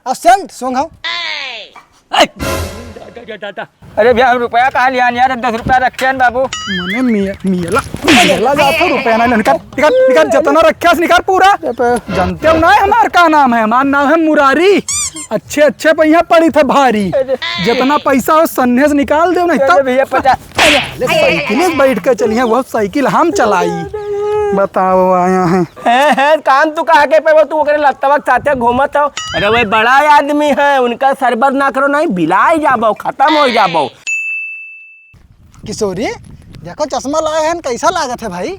अब सेंट सोंघाओ। अरे भैया रुपया कहाँ लिया यार, 10 रुपया रखे बाबू। मने मियला जाता रुपया ना निकाल निकाल निकाल, जितना रखा निकाल पूरा। जानते हो ना हमारा क्या नाम है? हमारा नाम है मुरारी। अच्छे अच्छे पहिया पड़ी थे भारी, जितना पैसा हो सन्ने से निकाल दो। नहीं तो भैया 50 साइकिल बैठ कर चलिए, वो साइकिल हम चलाई। बताओ आया है कान तू कहा के पे तू लत्तवक साथे घूमत हो। अरे वही बड़ा आदमी है, उनका सरबर ना करो नहीं बिलाई जाबो, खत्म हो जाबो। किशोरी देखो चश्मा लाए हैं, कैसा लागत है भाई?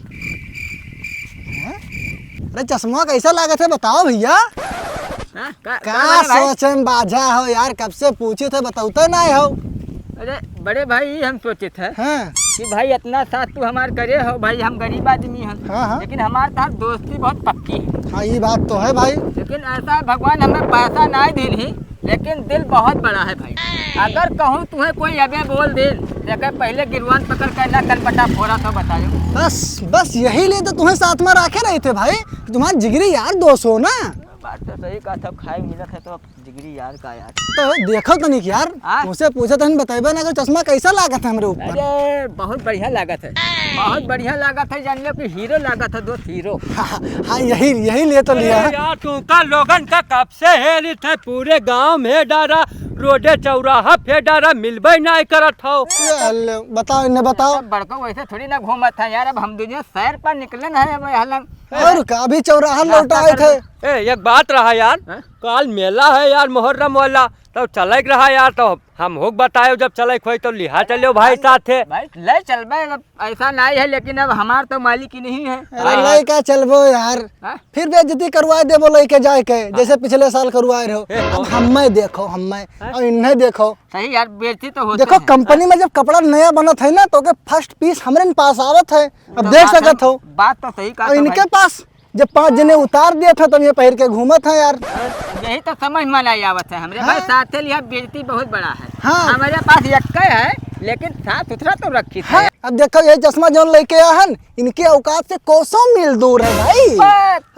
अरे चश्मा कैसा लागत है बताओ भैया। क्या सोचे बाझा हो यार, कब से पूछे थे बताते ना हो। अरे बड़े भाई हम सोचे थे हाँ। कि भाई इतना साथ तू हमारे करे हो भाई, हम गरीब आदमी हैं। हाँ। लेकिन हमारे साथ दोस्ती बहुत पक्की है। हाँ ये बात तो है भाई। लेकिन ऐसा भगवान हमें पैसा नहीं दिल ही, लेकिन दिल बहुत बड़ा है भाई। अगर कहूँ तुम्हें कोई अबे बोल दे देखा पहले गिरवान पकड़ कर ना कलपटा फोड़ा तो बताओ। बस यही लिए तो तुम्हें साथ में रखे रहे थे भाई, तुम्हारे जिगरी यार दोस्त हो ना। बात तो सही कहा था, खाए मिला था तो जिगरी यार का यार। तो देखो तो नहीं यार, मुझसे पूछा था बताइबे ना चश्मा कैसा लागत है हमरे ऊपर। अरे बहुत बढ़िया लागत है, बहुत बढ़िया लागत है, जान लो कि हीरो लागत है, 2 हीरो। हाँ यही लिए तो लिया यार। तू का लोगन का कब से है थे पूरे गांव में डारा, रोडे चौराहा पे डारा, मिलबे नहीं करत हो। बताओ इन्हें बताओ। बड़को वैसे थोड़ी ना घूमत था यार, अब हम दुनिया शहर पर निकले है। और अभी चौराहा लौट आए थे। एक बात रहा यार, कल मेला है यार, मुहर्रम वाला, तब चलक रहा यार, तो हम होग बताए जब चलक हो तो लिहा चलो भाई साथ है। भाई ले चल भाई, ऐसा नहीं है, लेकिन अब हमार तो मालिक ही नहीं है। अरे क्या चलबो यार, फिर बेइज्जती करवा दे बोले के जाए के, जैसे पिछले साल करवाए रहो। अब हमें देखो, हमें और इन्हें देखो। सही यार, बेइज्जती तो होती देखो कंपनी में जब कपड़ा नया बनत है ना तो के फर्स्ट पीस हमरे पास आवत है। अब देख सकत हो बात तो सही कहा। इनके पास जब 5 जने उतार दिया था तब ये पहन के घूमत है यार। यही तो समझ में नहीं आवत है हमरे भाई, साथ लिया बेइज्जती बहुत बड़ा है। हाँ। हमारे पास यक्का है, लेकिन साफ सुथरा तो रखी हाँ। अब देखो ये चश्मा जो लेके आया है, इनके औकात से कोसों मील दूर है भाई।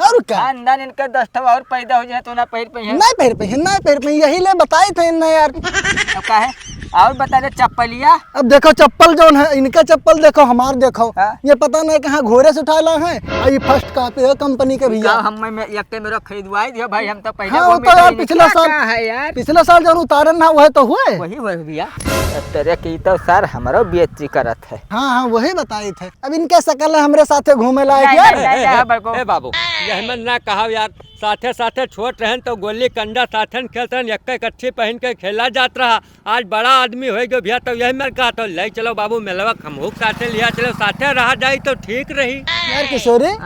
और क्या खानदान इनका 10 और पैदा हो जाए तो ना पैर पे नहीं पहन यही ले बताए थे इन्हें यार। अब क्या है और बता दे चप्पलिया। अब देखो चप्पल जो है, इनका चप्पल देखो, हमार देखो। हाँ? ये पता नहीं कहाँ घोड़े से उठा ला है, ये फर्स्ट कॉपी है कंपनी के भैया। हम यक्के मेरा खरीदवाई दियो भाई, हम तो पहले हाँ, तो यार पिछले साल जो उतारन ना वही तो हुए। वही भैया तेरे की तो सर हमारो बेइज्जती करत है। हाँ वही बताए थे। अब इनके शकल हमरे साथे घूमे लायक यार। ए बाबू यही मन ना कहा यार, साथे साथे छोट रहन तो गोली कंडा साथन खेलते रहन, एक कच्छी पहन के खेला जात रहा। आज बड़ा आदमी हो गयो भैया, तो यही मैं कहा तो ले चलो बाबू मेलवा, हम साथे लिया चलो, साथे रहा जाए तो ठीक रही यार। किशोरी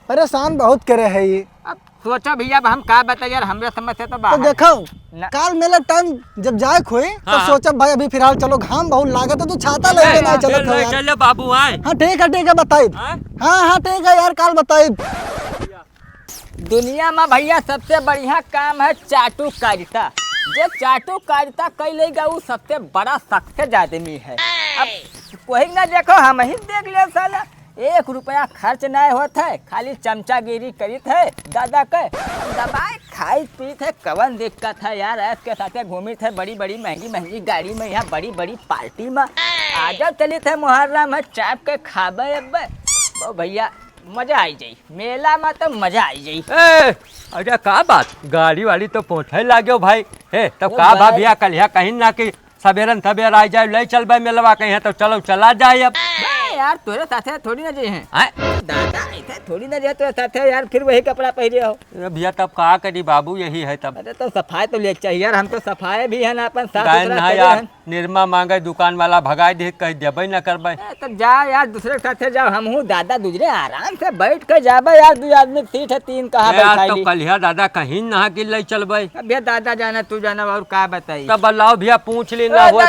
परेशान बहुत करे है ये। अब सोचो भैया हम का बता यार, हमरे समझ से तो बाहर। तो देखो काल मेला टाइम जब जाए खोए तो सोचा भाई अभी फिलहाल चलो, घाम बहुत लागत है तो छाता लेके ना चलो। चलो बाबू आए। हाँ ठीक है बताइए। हाँ ठीक है यार काल बताइए। दुनिया में भैया सबसे बढ़िया काम है चाटुकारिता। जो चाटुकारिता कई लेगा वो सबसे बड़ा सक्सेस आदमी है। अब कोई ना देखो, हम ही देख ले साला, 1 रुपया खर्च नहीं होता है, खाली चमचागिरी करीत है दादा के, दबाए खाई पीत है। कवन दिक्कत है यार, इसके साथ घूमी थे बड़ी बड़ी महंगी गाड़ी में, यहाँ बड़ी बड़ी पार्टी में आजा चली थे मुहर्रम में चाप के खाबे। अब वो भैया मजा आई जाई, मेला में तो मजा आई जाई। अरे का बात, गाड़ी वाड़ी तो पहुँचे लागो भाई। हे तो का बा भैया कल कहीं ना कि सवेरन सवेर आ जाए, ले चल भाई मेलवा कहीं तो चलो चला जाए। अब यार तोरे साथे थोड़ी ना जे हैं दादा, ऐसे थोड़ी ना जे तोरे साथे यार, फिर वही कपड़ा पहने हो भैया। तब कहा करी बाबू यही है तब। अरे तो सफाई तो ले चाहिए यार, हम तो सफाई भी है ना अपन साफ सुथरा यार। निर्मा मांगे दुकान वाला भगाई दे, कह देबे न करबे। तो जा यार दूसरे के साथे जाओ, हम हूँ दादा दूसरे आराम से बैठ कर जाबे यार। 2 आदमी सीट है 3 कहाँ बैठाई तो कलिया दादा कहीं ना कि ले चलबे। भैया दादा जाना तू जाना और का बताई। तब लाओ भैया पूछ लेना हो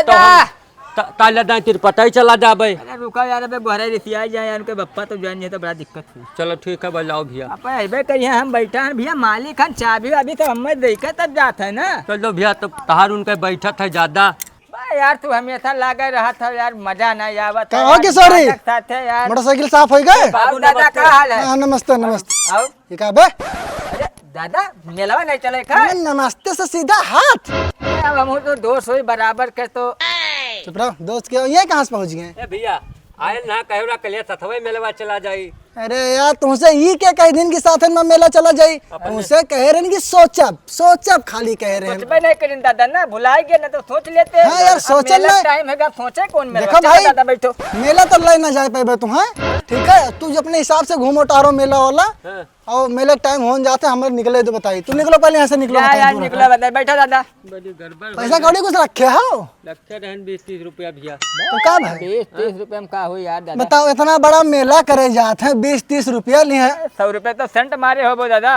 तो ताला दाई तिरपटाई चला जाबे। अरे रुका यार, अबे घरे रिसिया जाए यार, उनके बप्पा तो जान तो बड़ा दिक्कत हुई। चलो ठीक है बुलाओ भैया। अब अबे कहिए हम बैठा हैं भैया, मालिक हम चाबी अभी तो हमें देखे तब जाता है ना। चलो भैया तो तहार उनके बैठा था ज्यादा यार, तू हमेशा लागे रहा था यार, मजा नहीं आवत क्या हो किशोरी? यार मोटरसाइकिल साफ हो गए? बाबू दादा का हाल है? नमस्ते। आओ। ये का बे? अरे दादा मेलवा नहीं चले का? अरे नमस्ते से सीधा हाथ। अब हम तो दोस्त हुई बराबर के तो चुप रहो दोस्त के, ये कहाँ से पहुँच गए? ए भैया आए ना कहे कलिया सथवे मेलवा चला जाई। अरे यार तुमसे ये क्या कह दिन की साथ में मेला चला जाई, तुमसे कह रहे कि सोचब खाली कह रहे हैं। सोचबे नहीं करें दादा ना, भुला गए ना तो सोच लेते हैं। हाँ यार, सोचल मेला नहीं। टाइम है, सोचे कौन मेला। देखो चलो भाई, दादा बैठो। मेला तो ले ना जाए पाए तुम है, ठीक है? तू अपने हिसाब से घूमो टारो मेला वाला, हाँ। और मेले टाइम हो जाते हमें निकले तो बताइए। तू निकलो पहले यहाँ से निकलो। या बताइए यार दूर निकलो बताइए, बैठो दादा। बड़ी गड़बड़ पैसा कौड़ी कुछ रखे हो लगते रहन 20-30 रुपया भैया। तो का भाई 20-30 रुपए में का हुई यार दादा? बताओ, इतना बड़ा मेला करे जाते हैं 20-30 रुपया लिए हैं। 100 रुपए तो सेंट मारे हो वो दादा।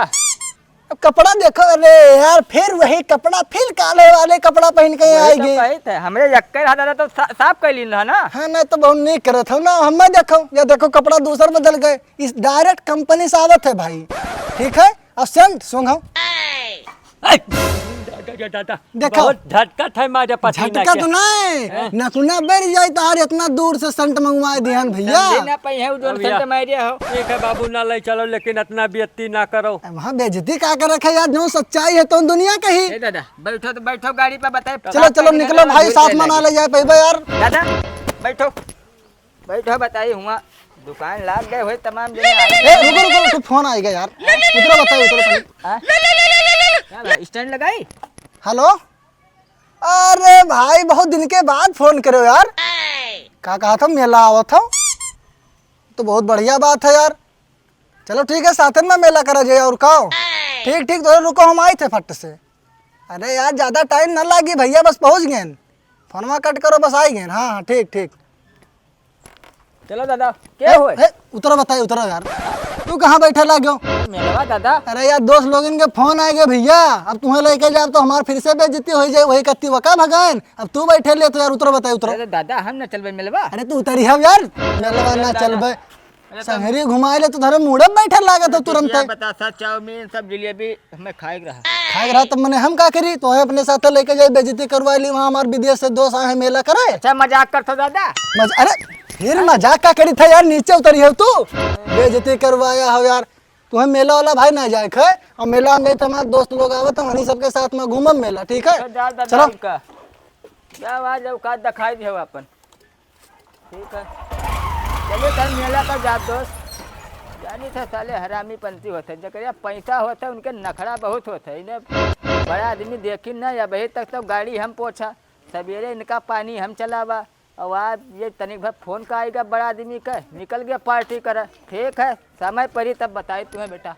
अब कपड़ा देखो, अरे यार फिर वही कपड़ा, फिर काले वाले कपड़ा पहन के वही तो आएगी। कही थे हमरे यक्कर हाथ दादा तो साफ कर ली ना। हाँ नहीं तो बहुत नहीं करे थे ना, हमें देखो या देखो कपड़ा दूसर बदल गए, इस डायरेक्ट कंपनी से आवत है भाई, ठीक है? अब सेंट सुंघो, दादा देखो। बहुत झटका था मारे पसीना झटका के। तो नहीं नथुना बैठ जाए तार, इतना दूर से सेंट मंगवाए दिहन भैया। ना पई है जो भैया। सेंट मारे हो। ठीक है बाबू ना ले चलो, लेकिन इतना बेइज्जती ना करो। वहाँ बेइज्जती का कर रखे यार, जो सच्चाई है तो दुनिया कही। ए दादा बैठो तो बैठो गाड़ी पे बताए। चलो चलो निकलो भाई, साथ में ना ले जाए पैबा यार। दादा बैठो बैठो बताइए, हुआ दुकान लाग गए हुए तमाम जने आए। रुको रुको रुको, फोन आएगा यार, उतरो बताइए उतरो पहले। हाँ? क्या भाई स्टैंड लगाई? हेलो, अरे भाई बहुत दिन के बाद फोन करो यार। क्या कहा था, मेला आवा था तो बहुत बढ़िया बात है यार। चलो ठीक है, साथ में मेला करा जाए और कहो। ठीक ठीक, तो रुको हम आए थे फट से। अरे यार ज़्यादा टाइम ना लगी भैया, बस पहुँच गए। फोनवा कट करो, बस आई गए। हाँ हाँ ठीक ठीक। चलो दादा क्या हुए? उतरो बताइए, उतरो यार। तू कहाँ बैठे लागो? मेलवा दादा। अरे यार दोस्त लोग इनके फोन आए गए भैया, अब तुम्हें लेके जाओ तो हमार फिर से बेइज्जती हो जाए, वही कत्ती वका भगान। अब तू बैठे ले तो यार उतरो बताइए, उतरो। अरे दादा हम न चलबे मेलवा। अरे तू उतरी हम यार, मेलवा ना चलबे, संगरी घुमाए ले तो धरे मुड़े बैठे लागत हो तुरंत। बतासा चाउमीन सब जिलेबी हमें खाए रहा। खाए रहा तब मैंने हम का करी, तो है अपने साथ लेके जाए, बेइज्जती करवा ली। वहाँ हमारे विदेश से दोस्त आए मेला करे। अच्छा मजाक करते दादा। अरे फिर मजाक का करी था यार, नीचे उतरी हो तू, बेइज्जती करवाया हो यार। तुम्हें मेला वाला भाई ना जाए खे, और मेला में तो हमारे दोस्त लोग आवत हैं, सबके साथ में घूमम मेला, ठीक है? चलो क्या आवाज का दिखाई दे अपन, ठीक है? चलिए कल मेला पर जा दोस्त। जानी था साले हरामी पंथी होते, जकरिया पैसा होता है उनके नखरा बहुत होता है। इन्हें बड़ा आदमी देखी ना, या वही तक तो गाड़ी हम पोछा, सवेरे इनका पानी हम चलावा, और आज ये तनिक भर फोन का आएगा बड़ा आदमी का, निकल गया पार्टी करा। ठीक है समय पर ही तब बताए तुम्हें बेटा।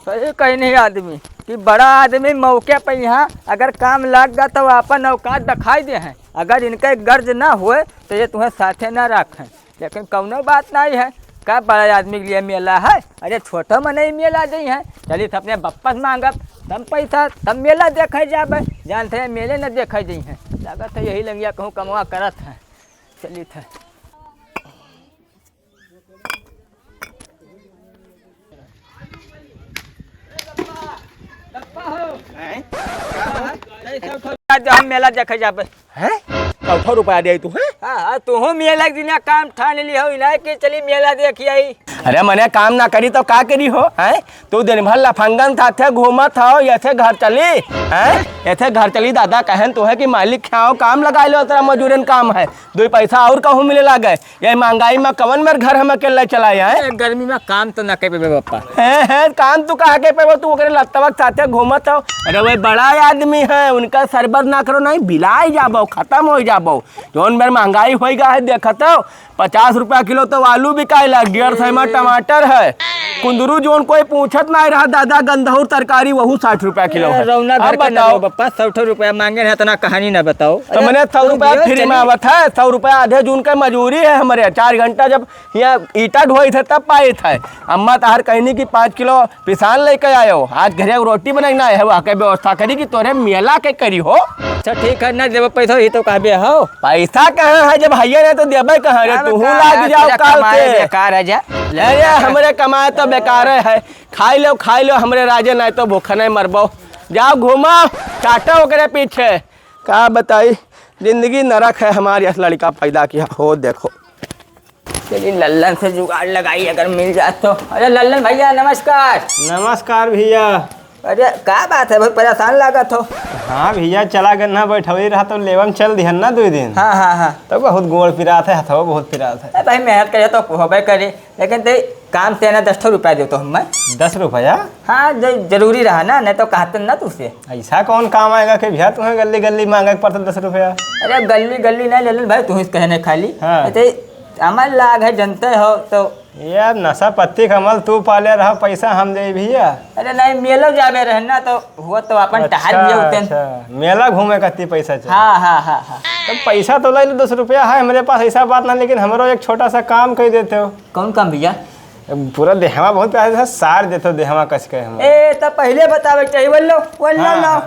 सही कहीं नहीं आदमी कि बड़ा आदमी मौके पर यहाँ अगर काम लग गया तो अपन औकात दिखाई दे हैं। अगर इनके गर्ज ना हुए तो ये तुम्हें साथे ना रखें, लेकिन कौनो बात नहीं है। का बड़ा आदमी के लिए मेला है? अरे छोटो में नहीं मेला दी है। चलिए अपने वापस मांगब तब पैसा, तब मेला देखे जाबे। जानते हैं मेले न देखे दी हैं, लागत है यही लंगिया कहूँ कमवा करत है। चलिए था हम मेला देखे जाबे। हैं? 100 रुपया दे तू हैं? हाँ तू मेला दिन काम ठान ली हो कि चली मेला देखी आई। अरे मने काम ना करी तो का करी हो हैं? तू दिन भर लफंगन था थे घूमत हो, ऐसे घर चली हैं? ऐसे घर चली दादा कहन तो है कि मालिक खाओ काम लगा लो, तेरा मजूरन काम है, 2 पैसा और कहूँ मिले लागे। ये महंगाई में कवन मेरे घर हम अकेले चलाए हैं? गर्मी में काम तो न कर पे बापा हैं काम तू कहा के पे तू ओकरे लत्तवक साथे घूमत हो। अरे वो बड़ा आदमी है, उनका सरबर ना करो नहीं बिलाई जाबो, खत्म हो जाबो। जोन मेरे महंगाई हो गया है देखत हो, 50 रुपया किलो तो आलू बिकाए लग गया, और टमाटर है, कुंदरू जोन कोई पूछत नहीं रहा दादा, गंधौर तरकारी वहू 60 रुपया किलो है। रौना घर का बताओ बापा 100 रुपया मांगे है, इतना कहानी ना बताओ। तो मैंने 100 रुपया फ्री में आवत है, 100 रुपया आधे जून का मजूरी है हमारे। 4 घंटा जब यहाँ ईटा ढोई थे तब पाए थे। अम्मा तार कहनी की 5 किलो पिसान लेके आयो, आज घरे रोटी बनाना है, वहाँ के व्यवस्था करी कि तोरे मेला के करी हो। अच्छा ठीक है ना देव पैसा ही तो कहबे हो। पैसा कहाँ है, जब भैया ने तो देबे कहाँ रे, तू लाग जाओ काल से। बेकार है जा। अरे हमरे कमाए तो बेकार है, खाई लो हमरे राजे, नहीं तो भूखा नहीं मरबो। जाओ घूमो चाटो ओकरे पीछे। का बताई जिंदगी नरक है हमारी, इस लड़का पैदा किया हो देखो। चलिए लल्लन से जुगाड़ लगाई अगर मिल जाए तो। अरे लल्लन भैया नमस्कार। नमस्कार भैया। अरे का बात है, बहुत परेशान लागत हो। हाँ भैया चला गन्ना बैठवली रहा तो लेवम चल दिहन ना 2 दिन। हाँ हाँ हाँ। तो बहुत गोड़ पिरात है, हथवा बहुत पिरात है। भाई मेहनत करे तो होबे करे, लेकिन ते काम से ना 10 रुपया दे तो हम। 10 रुपया? हाँ जरूरी रहा ना, नहीं तो कहते ना तुझसे। ऐसा कौन काम आएगा कि भैया तुम्हें गली गली मांगे पड़ता 10 रुपया? अरे गली गली नहीं ले भाई, तू कहने खाली। हाँ। अमल लाग है, जनते हो तो। यार नशा पत्ती कमल तू पाले रहा, पैसा हम दे भैया। अरे नहीं मेलो जावे रहना तो हुआ तो अपन टहल भी उतन। अच्छा, मेला घूमे कत्ती पैसा चाहिए। हाँ हाँ हाँ हाँ। तो पैसा तो ले लो, 10 रुपया है मेरे पास, ऐसा बात ना, लेकिन हमरो एक छोटा सा काम कर देते हो। कौन काम भैया? पूरा देहवा बहुत प्यार से सार देते हो, देहवा कस के हम। ए तो पहले बतावे चाहिए, बोलो बोलो हाँ। लो।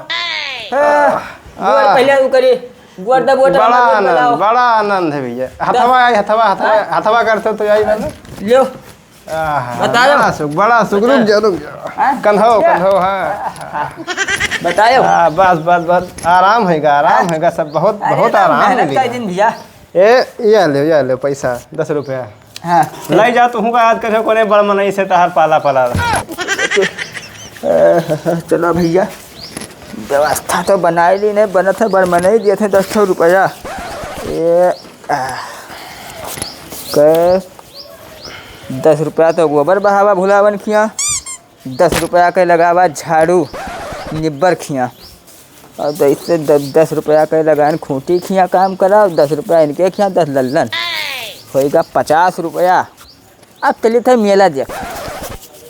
पहले वो करी बड़ा आनंद है भैया। हथवा करते तो यही बना लो। बताओ। बड़ा सुख, रुक जा कंधो हाँ बताओ। बस बस बस आराम होगा सब, बहुत आराम है दिन भैया। ये ले पैसा 10 रुपया। हाँ ले जा तू आज कहे कोने बड़ मनई से तहार पाला पला। चलो भैया, व्यवस्था तो बनाई ली नहीं, बना था बड़ मनई दिए थे 10 रुपया। ये 10 रुपया तो गोबर बहावा भुलावन खिया, 10 रुपया के लगावा झाड़ू निब्बर खिया, और तो इससे 10 रुपया के लगान खूंटी खिया काम करा, 10 रुपया इनके खिया, 10 लल्लन होएगा 50 रुपया। अब चलिए थे मेला देख,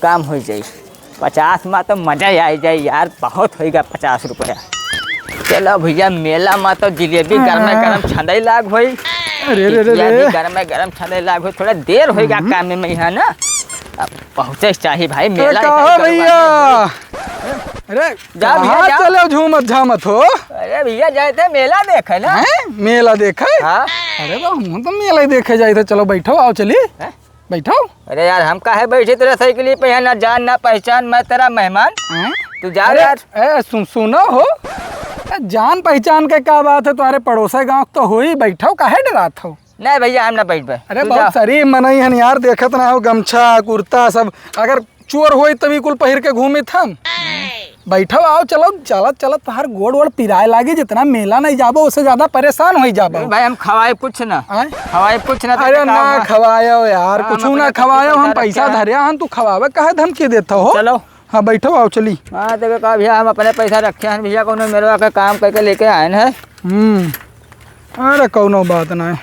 काम हो जाए 50 में तो मजा आ जाए यार, बहुत होएगा 50 रुपया। चलो भैया मेला में तो जिलेबी गरम गरम छंदई लाग होई, गरम गरम छंदई लाग होई, थोड़ा देर होएगा काम में यहाँ ना, अब पहुँचे चाहिए भाई मेला। भैया अरे जा भैया चलो झूमत झामत हो। अरे भैया जाए थे मेला देखे ना। मेला देखे? हाँ। अरे हम तो मेला ही देखे जाए थे। चलो बैठो, आओ चलिए बैठो। अरे यार हम काहे बैठे तेरा साइकिल पे, ना जान ना पहचान, मैं तेरा मेहमान, तू जा यार। सुनो हो, जान पहचान के क्या बात है, तुम्हारे पड़ोसा गाँव तो हो ही, बैठो काहे डरात हो? नहीं भैया हम ना बैठ पाए। अरे बहुत शरीफ मनई हन यार, देखत ना हो गमछा कुर्ता सब, अगर चोर होई तभी कुल पहिर के घूमे हम। बैठो आओ, चलो चलत चलत तहार गोड़ वोड़ पिराए लागी, जितना मेला नहीं जाबो उससे ज्यादा परेशान हो जाबो। भाई हम खवाए कुछ ना, खवाए कुछ ना। अरे ना खवायो यार, कुछ ना खवायो, हम पैसा धरिया हन, तू खवावे काहे धमकी देता हो? चलो हाँ बैठो आओ चली। हाँ देखो कहा भैया हम अपने पैसा रखे हैं भैया, कोनो मेरे का काम करके लेके आए हैं। अरे कोनो बात ना,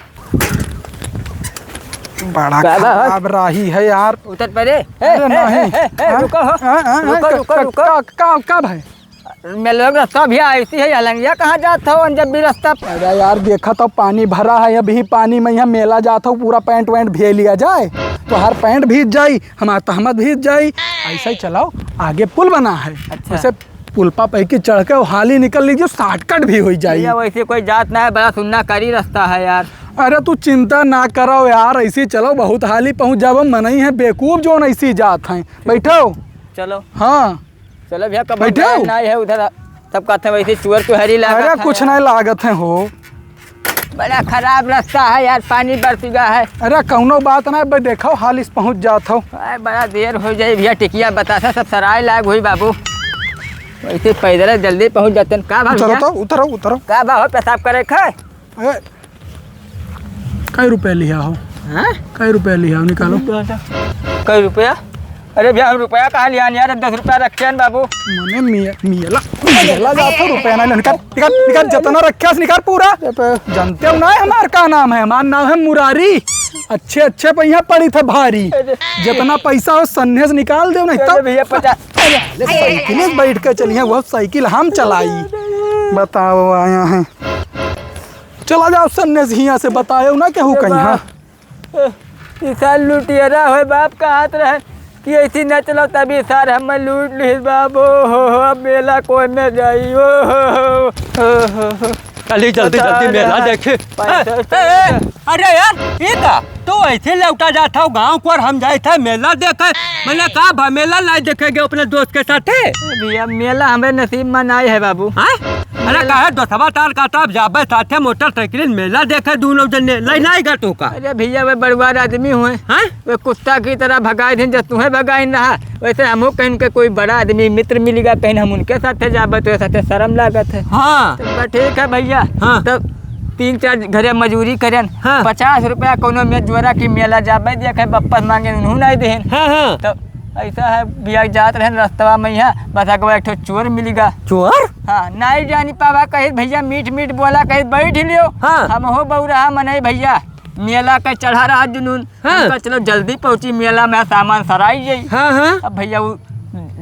बड़ा खराब राही है यार। उतर पड़े। कब है मेले रास्ता भैया ऐसी है, अलंगिया कहाँ जाता हो जब भी रास्ता? अरे यार देखा तो पानी भरा है, अभी पानी में यहाँ मेला जाता हूँ, पूरा पैंट वैंट भे लिया जाए तो हर पैंट भीज जाई, हमारा तहमत भीज जाई। ऐसा ही चलाओ, आगे पुल बना है, अच्छा। पुल पा पैकी चढ़ के हाली निकल लीजिए, शॉर्टकट भी हो जाए। वैसे कोई जात ना है, बड़ा सुनना करी रास्ता है यार। अरे तू चिंता ना करो यार, ऐसी चलो, बहुत हाली पहुँच जाओ, मनई है बेवकूफ जो ऐसी जात है। बैठो चलो। हाँ चलो भैया कब नहीं है उधर, सब कहते हैं वैसे चुअर चुहरी लागत। अरे कुछ नहीं लागत है हो, बड़ा खराब रास्ता है यार, पानी बरस गया है। अरे कौनो बात ना, देखो हाल इस पहुँच जाता हो। बड़ा देर हो जाए भैया, टिकिया बतासा सब सराय लाग हुई बाबू, वैसे पैदल जल्दी पहुँच जाते हैं। का भाव तो उतरो उतरो, का भाव पेशाब करे खाए? कई रुपये लिया हो? कई रुपये लिया हो, निकालो। कई रुपया? अरे भैया हम रुपया कहाँ लिया यार, 10 रुपया रखे हैं बाबू। मने मेला जाता रुपया ना, निकाल जितना रखे निकाल पूरा। जानते हो ना हमार का नाम है? हमारा नाम है मुरारी, अच्छे अच्छे पहिया पड़ी थे भारी, जितना पैसा हो सन्ने से निकाल दो, नहीं तो भैया 50 साइकिल बैठ के चलिए, वो साइकिल हम चलाई। बताओ आया है, चला जाओ सन्ने से यहाँ से, बताओ ना केहू कहीं। साल लुटियरा हो बाप का हाथ रहे कि ऐसी न चलो, तभी सार हम लूट ली बाबू। हो मेला कोई में जाई हो। चलिए जल्दी जल्दी मेला देखे। अरे यार ये का तो ऐसे लौटा जाता हो गाँव को, और हम जाए थे मेला देखे। मैंने कहा मेला नहीं देखेंगे अपने दोस्त के साथ। भैया मेला हमारे नसीब में नहीं है बाबू। अरे काहे दोस्तवा तार का ताब जाबे साथे मोटरसाइकिल मेला देखे दोनों जने नहीं गा तो का। अरे भैया वे बड़वार आदमी हुए हैं वे कुत्ता की तरह भगाए थे जब तुम्हें भगाए रहा वैसे हमको कहीं के कोई बड़ा आदमी मित्र मिलेगा कहीं हम उनके साथ जाबे तो साथे शर्म लागत है। हाँ तो ठीक है भैया। हाँ। तब 3-4 घरे मजूरी करें। हाँ। 50 रुपया कोनो में जोरा की मेला जाबे देखे बप्पस मांगे उन्होंने नहीं देन। हाँ हाँ तो ऐसा है भैया जात रहे रास्ता में यहाँ बस अगवा एक ठो चोर मिलेगा। चोर हाँ नहीं जानी पावा कहीं भैया मीठ मीठ बोला कहीं बैठ लियो। हाँ। हम हो बहु रहा मने भैया मेला का चढ़ा रहा जुनून। हाँ। हमका चलो जल्दी पहुंची मेला में सामान सराई जाई। हाँ हाँ अब भैया वो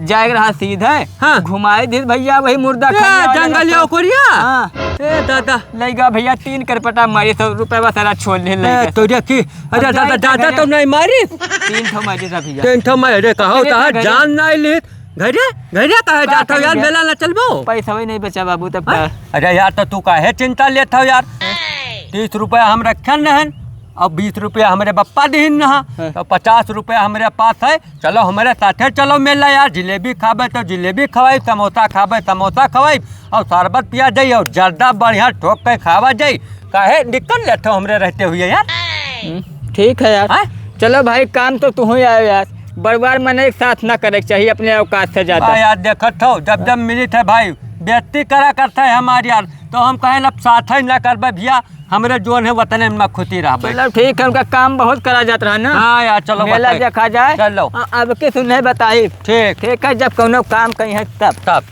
जाए रहा सीधे। हाँ। घुमाए दी भैया वही मुर्दा जंगलिया कोरिया। हाँ ए दादा लेगा भैया 3 करपटा मारी 100 रुपया सारा छोड़ ले ए तो देखी अरे दादा दादा तो नहीं मारी 3 ठो मारी था भैया। टेंथ में अरे कहो अरे ता घरे- जान नहीं ली घरे घरे कहे जाता यार मेला न चलबो। पैसा वही नहीं बचा बाबू तब हाँ? अरे यार तो तू काहे चिंता लेता हो यार 30 रुपया हम रखन रहन अब 20 रुपया हमारे बप्पा दीन नहा तो 50 रुपया हमारे पास है। चलो हमारे साथे चलो मेला यार जिलेबी खाबे तो जिलेबी खवाई समोसा खाबे समोसा खवाई और शरबत पिया जाई और जर्दा बढ़िया ठोक के खावा जाई काहे निकल लेते हो हमरे रहते हुए यार। ठीक है यार। हाँ? चलो भाई काम तो तू ही आयो यार बार बार मैंने एक साथ ना करे चाहिए अपने औकात से ज्यादा। यार देखत हो जब जब मिली थे भाई बेइज्जती करा करता है हमारे यार तो हम कहे लब साथ ही ना करबे भैया हमरे जोन है वतन में खुशी रह। चलो ठीक है उनका काम बहुत करा जाता है ना। हाँ यार चलो मेला बताइए। देखा जाए। चलो अब के सुने बताई ठीक ठीक है जब कोनो काम कहीं है तब। तब